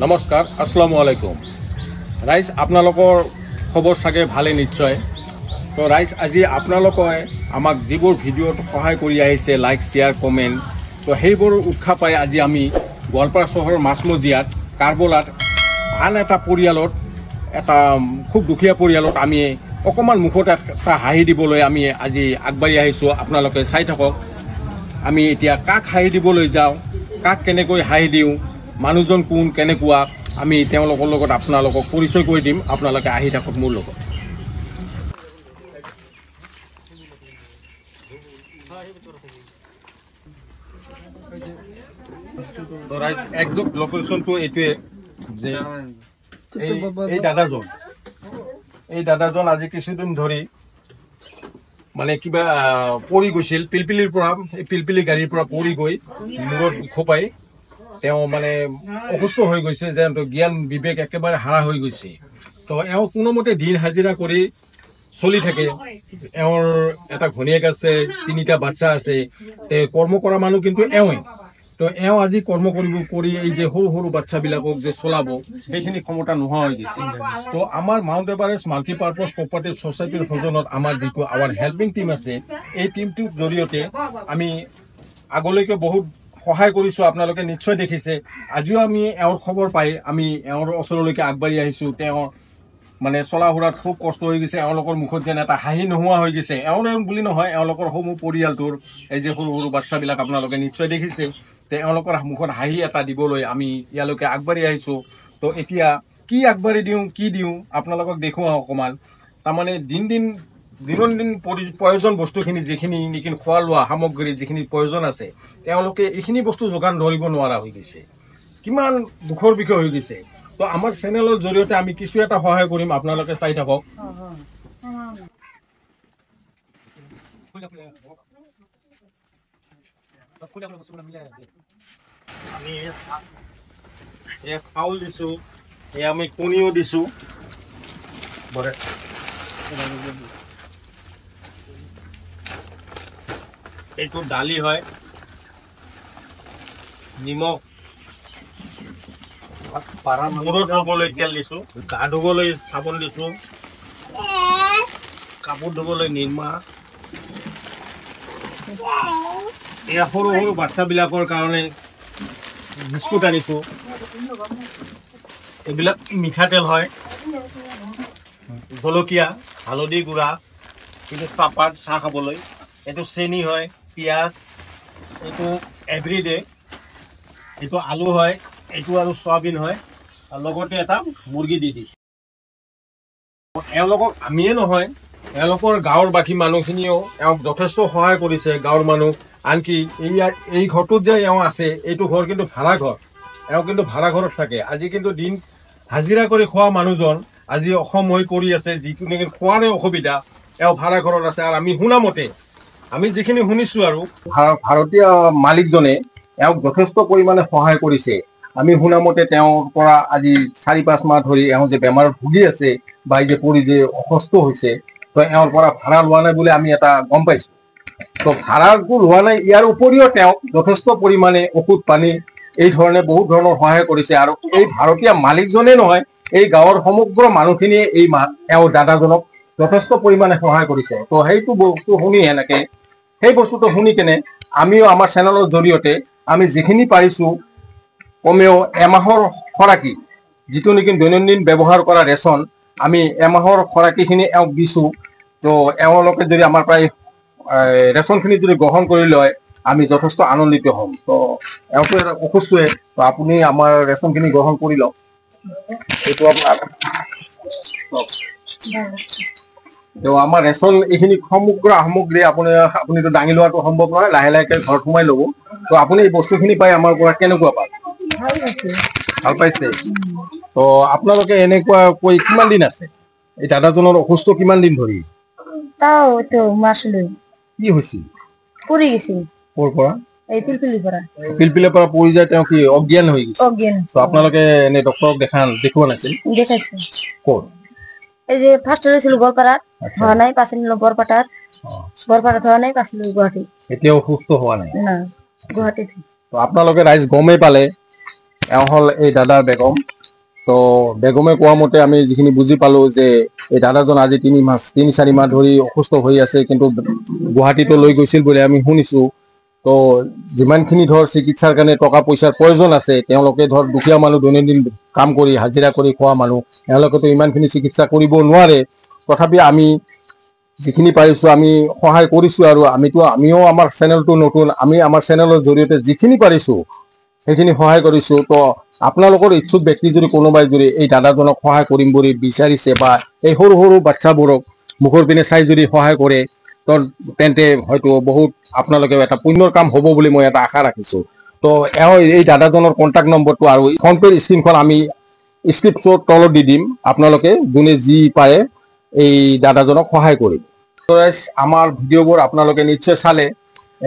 নমস্কাৰ, আসসালামু আলাইকুম। ৰাইজ আপোনালোকৰ খবৰ চাগে ভালে নিশ্চয়। তো ৰাইজ আজি আপোনালোকে আমাক যিবোৰ ভিডিঅ'ত সহায় কৰি আহিছে, লাইক শ্বেয়াৰ কমেণ্ট, তো সেইবোৰ উৎসাহ পাই আজি আমি গোৱালপাৰা চহৰৰ মাছমজিয়াত কাৰবলাত আন এটা পৰিয়ালত, এটা খুব দুখীয়া পৰিয়ালত আমি অকণমান মুখত এটা হাঁহি দিবলৈ আমি আজি আগবাঢ়ি আহিছোঁ। আপোনালোকে চাই থাকক। আমি এতিয়া কাক হাঁহি দিবলৈ যাওঁ, কাক কেনেকৈ হাঁহি দিওঁ, মানুহজন কোন, কেনেকুৱা, আমি তেওঁলোকৰ লগত আপোনালোকক পৰিচয় কৰি দিম। আপোনালোকে আহি থাকক মোৰ লগত। একদম লোকেশ্যনটো এইটোৱে যে এই দাদাজন আজি কিছুদিন ধৰি মানে কিবা পৰি গৈছিল, পিলপিলিৰ পৰা, পিলপিলি গাড়ীৰ পৰা পৰি গৈ মূৰত দুখ পাই তেওঁ মানে অসুস্থ হৈ গৈছে, যে জ্ঞান বিবেক একেবাৰে হাৰা হৈ গৈছে। তো এওঁ কোনোমতে দিন হাজিৰা কৰি চলি থাকে। এওঁৰ এটা ঘনীয়েক আছে, 3টা বাচ্চা আছে। কৰ্ম কৰা মানুহ কিন্তু এওঁৱে। তো এওঁ আজি কৰ্ম কৰি এই যে সৰু সৰু বাচ্চাবিলাকক যে চলাব, সেইখিনি ক্ষমতা নোহোৱা হৈ গৈছে। তো আমাৰ মাউণ্ট এভাৰেষ্ট মাল্টিপাৰ্পাছ কোঅপাৰেটিভ ছ'চাইটিৰ সজনত আমাৰ যিটো আমাৰ হেল্পিং টিম আছে, এই টিমটোৰ জৰিয়তে আমি আগলৈকে বহুত সহায় কৰিছোঁ। আপোনালোকে নিশ্চয় দেখিছে। আজিও আমি এওঁৰ খবৰ পাই আমি এওঁৰ ওচৰলৈকে আগবাঢ়ি আহিছোঁ। তেওঁৰ মানে চলা ফুৰাত খুব কষ্ট হৈ গৈছে। এওঁলোকৰ মুখত যেন এটা হাঁহি নোহোৱা হৈ গৈছে। এওঁৰ বুলি নহয়, এওঁলোকৰ সমূহ পৰিয়ালটোৰ এই যে সৰু সৰু বাচ্চাবিলাক আপোনালোকে নিশ্চয় দেখিছে। তেওঁলোকৰ মুখত হাঁহি এটা দিবলৈ আমি ইয়ালৈকে আগবাঢ়ি আহিছোঁ। তো এতিয়া কি আগবাঢ়ি দিওঁ, কি দিওঁ আপোনালোকক দেখুৱাওঁ অকণমান। তাৰমানে দিন প্ৰয়োজন বস্তুখিনি, যিখিনি নেকি খোৱা লোৱা সামগ্ৰী, যিখিনি প্ৰয়োজন আছে, তেওঁলোকে এইখিনি বস্তু যোগান ধৰিব নোৱাৰা হৈ গৈছে। কিমান দুখৰ বিষয় হৈ গৈছে। তো আমাৰ চেনেলৰ জৰিয়তে আমি কিছু এটা সহায় কৰিম। আপোনালোকে চাই থাকক। আমি চাউল দিছোঁ, আমি কণীও দিছোঁ। এইটো দালি হয়, নিমখ, মূৰত ল'বলৈ তেল দিছোঁ, গা ধুবলৈ চাবোন দিছোঁ, কাপোৰ ধুবলৈ নিৰ্মা, এয়া সৰু সৰু বাচ্চাবিলাকৰ কাৰণে বিস্কুট আনিছোঁ। এইবিলাক মিঠাতেল হয়, জলকীয়া, হালধি গুড়া, এইটো চাহপাত চাহ খাবলৈ, এইটো চেনি হয়, পিঁয়াজ, এইটো এভৰিডে, এইটো আলু হয়, এইটো আৰু চয়াবিন হয়, আৰু লগতে এটা মুৰ্গী দি দিছোঁ। এওঁলোকক আমিয়ে নহয়, এওঁলোকৰ গাঁৱৰ বাকী মানুহখিনিয়েও এওঁক যথেষ্ট সহায় কৰিছে। গাঁৱৰ মানুহ, আনকি এই ঘৰটোত যে এওঁ আছে, এইটো ঘৰ কিন্তু ভাড়া ঘৰ। এওঁ কিন্তু ভাড়া ঘৰত থাকে। আজি কিন্তু দিন হাজিৰা কৰি খোৱা মানুহজন আজি অসম হৈ পৰি আছে, যিটো নেকি খোৱাৰে অসুবিধা, এওঁ ভাড়া ঘৰত আছে। আৰু আমি শুনামতে, আমি যিখিনি শুনিছোঁ, আৰু ভাৰতীয় মালিকজনে এওঁক যথেষ্ট পৰিমাণে সহায় কৰিছে। আমি শুনামতে তেওঁৰ পৰা আজি 4-5 মাহ ধৰি এওঁ যে বেমাৰত ভুগি আছে, বা এই যে পৰি যে অসুস্থ হৈছে, তো এওঁৰ পৰা ভাড়া লোৱা নাই বুলি আমি এটা গম পাইছোঁ। তো ভাড়াটো লোৱা নাই, ইয়াৰ উপৰিও তেওঁক যথেষ্ট পৰিমাণে ঔষধ পানী এই ধৰণে বহুত ধৰণৰ সহায় কৰিছে। আৰু এই ভাৰতীয় মালিকজনে নহয়, এই গাঁৱৰ সমগ্ৰ মানুহখিনিয়ে এওঁ দাদাজনক যথেষ্ট পৰিমাণে সহায় কৰিছে। তো সেইটো বস্তু শুনি এনেকে, সেই বস্তুটো শুনি কেনে আমিও আমাৰ চেনেলৰ জৰিয়তে আমি যিখিনি পাৰিছোঁ, কমেও এমাহৰ খৰাকি, যিটো নেকি দৈনন্দিন ব্যৱহাৰ কৰা ৰেচন, আমি এমাহৰ খৰাকিখিনি এওঁক দিছোঁ। তো এওঁলোকে যদি আমাৰ পৰাই ৰেচনখিনি যদি গ্ৰহণ কৰি লয়, আমি যথেষ্ট আনন্দিত হ'ম। তো এওঁতো অসুস্থই, তো আপুনি আমাৰ ৰেচনখিনি গ্ৰহণ কৰি লওক। এইটো আপোনাৰ তো আমাৰ ৰেচন, এইখিনি সমগ্ৰ সামগ্ৰী আপুনিতো দাঙি লোৱাটো সম্ভৱ নহয়, লাহে লাহেকে ঘৰত সোমাই ল'ব। তো আপুনি এই বস্তুখিনি পাই আমাৰ পৰা কেনেকুৱা পায়? ভাল পাইছে? তো আপোনালোকে এনেকুৱা কৈ কিমান দিন আছে? এই দাদাজনৰ অসুস্থ কিমান দিন ধৰি? কি হৈছিল? পৰি গৈছিল। ক'ৰ পৰা? পিলপিলিৰ পৰা পৰি যায় তেওঁ কি অজ্ঞান হৈ গৈছে? তো আপোনালোকে এনে ডক্টৰক দেখুওৱা নাছিল? দেখাইছে। ক'ত? এই যে ফাৰ্ষ্ট হৈছিল গোৱালপাৰাত, হোৱা নাই, পাছত নিলো বৰপাটাত, বৰপাটাত হোৱা নাই, পাছত নিলো গুৱাহাটী। এতিয়াও সুস্থ হোৱা নাই? না, গুৱাহাটীত। তো আপোনালোকে ৰাইজ গমেই পালে, এওঁ হ'ল এই দাদাৰ বেগম। তো বেগমে কোৱা মতে আমি যিখিনি বুজি পালো যে এই দাদাজন আজি 3-4 মাহ ধৰি অসুস্থ হৈ আছে, কিন্তু গুৱাহাটীতো লৈ গৈছিল বুলি আমি শুনিছো। তো যিমানখিনি ধৰ চিকিৎসাৰ কাৰণে টকা পইচাৰ প্ৰয়োজন আছে, তেওঁলোকে ধৰ দুখীয়া মানুহ, দৈনন্দিন কাম কৰি হাজিৰা কৰি খোৱা মানুহ, তেওঁলোকেতো ইমানখিনি চিকিৎসা কৰিব নোৱাৰে। তথাপি আমি যিখিনি পাৰিছো আমি সহায় কৰিছো, আৰু আমিও আমাৰ চেনেলটো নতুন, আমি আমাৰ চেনেলৰ জৰিয়তে যিখিনি পাৰিছো সেইখিনি সহায় কৰিছো। তো আপোনালোকৰ ইচ্ছুক ব্যক্তি যদি কোনোবাই যদি এই দাদাজনক সহায় কৰিম বুলি বিচাৰিছে, বা এই সৰু সৰু বাচ্চাবোৰক মুখৰ পিনে চাই যদি সহায় কৰে, তেন্তে হয়তো বহুত আপোনালোকে এটা পুণ্যৰ কাম হ'ব বুলি মই এটা আশা ৰাখিছো। তো এই দাদাজনৰ কণ্টেক্ট নম্বৰটো আৰু ফোনপেৰ স্ক্ৰীনখন আমি স্ক্ৰিপ্টৰ তলত দি দিম, আপোনালোকে যোনে যি পাৰে এই দাদাজনক সহায় কৰিব। আমাৰ ভিডিঅ'বোৰ আপোনালোকে নিশ্চয় চালে,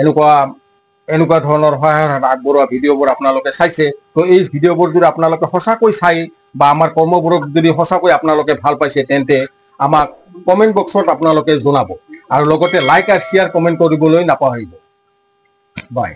এনেকুৱা ধৰণৰ সহায়ৰ হাত আগবঢ়োৱা ভিডিঅ'বোৰ আপোনালোকে চাইছে। তো এই ভিডিঅ'বোৰ যদি আপোনালোকে সঁচাকৈ চাই বা আমাৰ কৰ্মবোৰক যদি সঁচাকৈ আপোনালোকে ভাল পাইছে, তেন্তে আমাক কমেণ্ট বক্সত আপোনালোকে জনাব, আৰু লগতে লাইক আৰু শ্বেয়াৰ কমেণ্ট কৰিবলৈ নাপাহৰিব। বাই।